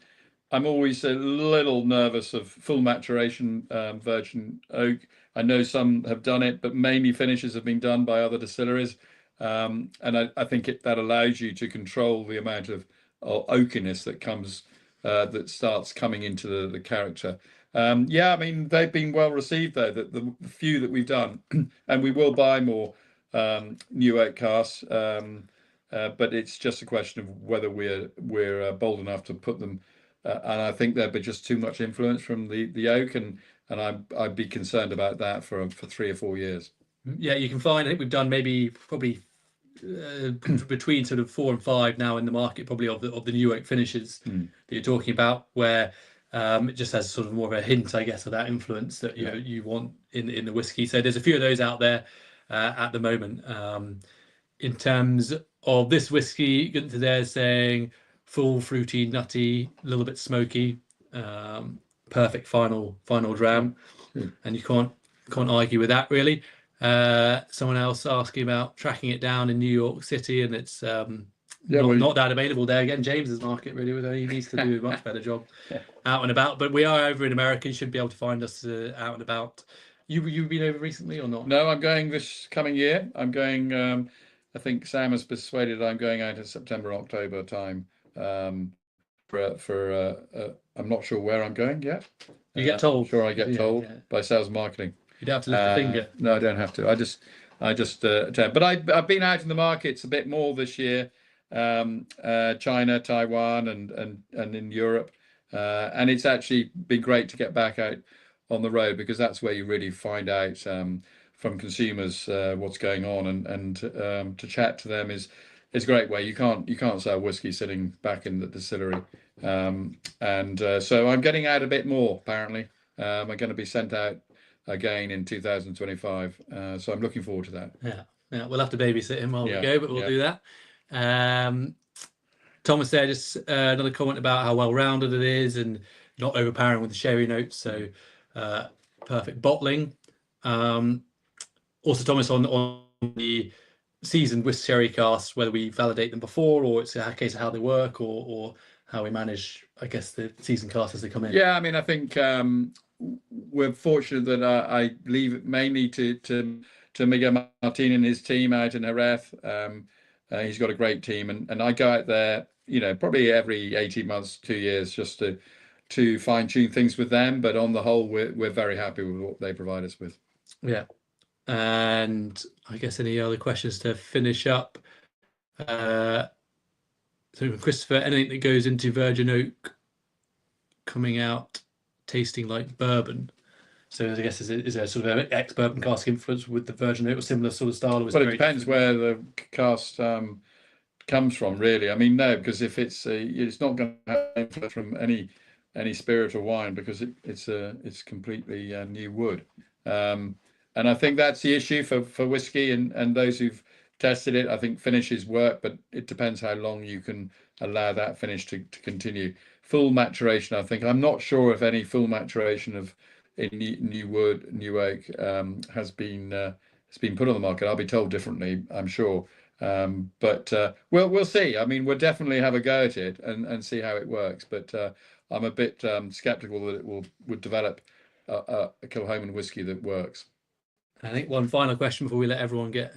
B: always a little nervous of full maturation virgin oak. I know some have done it, but mainly finishes have been done by other distilleries. And I think that allows you to control the amount of oakiness that comes, that starts coming into the character. Yeah, I mean, they've been well received though, the few that we've done, and we will buy more new oak casks. But it's just a question of whether we're bold enough to put them. And I think there'd be just too much influence from the oak, and I'd be concerned about that for 3 or 4 years.
A: Yeah, you can find. I think we've done probably between sort of 4 and 5 now in the market, probably of the new oak finishes that you're talking about, where it just has sort of more of a hint, I guess, of that influence that you want in the whiskey. So there's a few of those out there at the moment. In terms of this whiskey, Gunther there saying full, fruity, nutty, a little bit smoky, perfect final dram, and you can't argue with that really. Someone else asking about tracking it down in New York City, and it's not that available there. Again, James's market really, he needs to do a much better job out and about. But we are over in America. You should be able to find us out and about. You've been over recently or not?
B: No, I'm going this coming year. I'm going. I think Sam has persuaded I'm going out in September, October time. For I'm not sure where I'm going yet.
A: You get told.
B: Sure, I get told by sales marketing.
A: You don't have to lift a finger.
B: No, I don't have to. I just attend. But I've been out in the markets a bit more this year. China, Taiwan, and in Europe, and it's actually been great to get back out on the road, because that's where you really find out from consumers what's going on, and to chat to them is a great way. You can't sell whiskey sitting back in the distillery, and so I'm getting out a bit more. Apparently, I'm going to be sent out again in 2025, so I'm looking forward to that.
A: Yeah, we'll have to babysit him while we go, but we'll do that. Thomas there, just another comment about how well-rounded it is and not overpowering with the sherry notes, so perfect bottling. Also, Thomas, on the seasoned with sherry casks, whether we validate them before, or it's a case of how they work, or how we manage, I guess, the seasoned casks as they come in.
B: Yeah, I mean, I think we're fortunate that I leave it mainly to Miguel Martin and his team out in Jerez. He's got a great team, and I go out there, probably every 18 months, 2 years, just to fine tune things with them. But on the whole, we're very happy with what they provide us with.
A: Yeah, and I guess any other questions to finish up? So Christopher, anything that goes into virgin oak coming out tasting like bourbon? So I guess is there sort of an ex-bourbon cask influence with the virgin oak, or similar sort of style?
B: Well, it depends where the cask comes from, really. I mean, no, because if it's not going to have influence from any spirit or wine, because it's completely new wood. And I think that's the issue for whiskey and those who've tested it. I think finishes work, but it depends how long you can allow that finish to continue. Full maturation, I think. I'm not sure if any full maturation of new wood, new oak has been put on the market. I'll be told differently, I'm sure. But we'll see. I mean, we'll definitely have a go at it and see how it works. But I'm a bit skeptical that it would develop a Kilchoman whiskey that works.
A: I think one final question before we let everyone get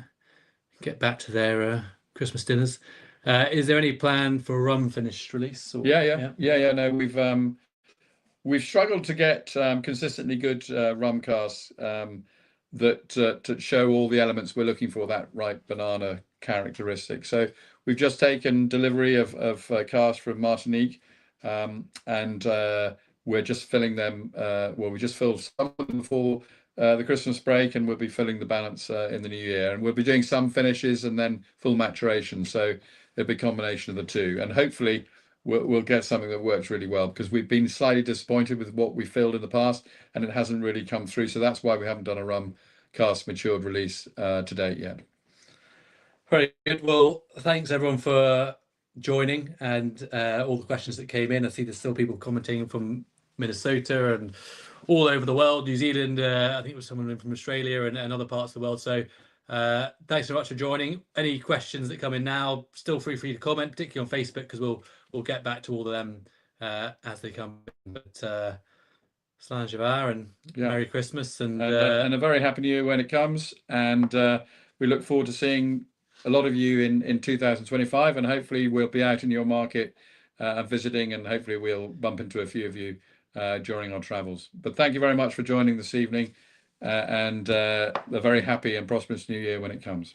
A: get back to their Christmas dinners. Is there any plan for a rum finished release? Or,
B: yeah. No, we've struggled to get consistently good rum casks that to show all the elements we're looking for, that ripe banana characteristic. So we've just taken delivery of casks from Martinique, and we're just filling them. Well, we just filled some of them before the Christmas break, and we'll be filling the balance in the new year. And we'll be doing some finishes and then full maturation. So it'll be a combination of the two, and hopefully we'll get something that works really well, because we've been slightly disappointed with what we filled in the past, and it hasn't really come through. So that's why we haven't done a rum Cask Matured release to date yet.
A: Very good. Well, thanks everyone for joining and all the questions that came in. I see there's still people commenting from Minnesota and all over the world, New Zealand. I think it was someone from Australia and other parts of the world. So thanks so much for joining. Any questions that come in now, still free for you to comment, particularly on Facebook, because we'll get back to all of them as they come. But Slán Sivar and Merry Christmas and
B: a very happy New Year when it comes. And we look forward to seeing a lot of you in 2025, and hopefully we'll be out in your market visiting, and hopefully we'll bump into a few of you during our travels. But thank you very much for joining this evening, and a very happy and prosperous New Year when it comes.